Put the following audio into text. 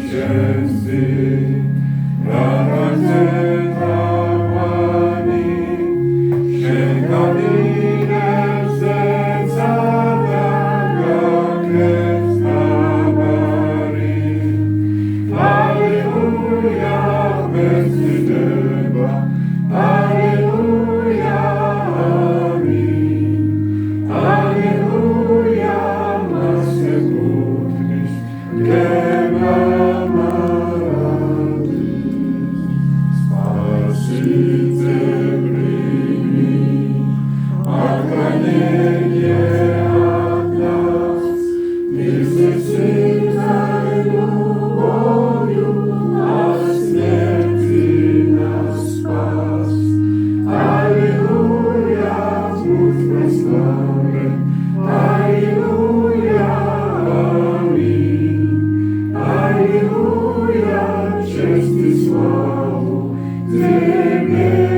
zwycięzcy, radość kapłani, księga mile serca draga krew Maryi. Alleluja, bez nieba, alleluja, amin. Alleluja, nas jest budnisz, Spasiciel primi, poklonienie od nas, niezwykłej любовью от смерти нас спас. Аллилуйя, будь прославлен, аллилуйя, аминь. Аллилуйя, честь и славу Тебе.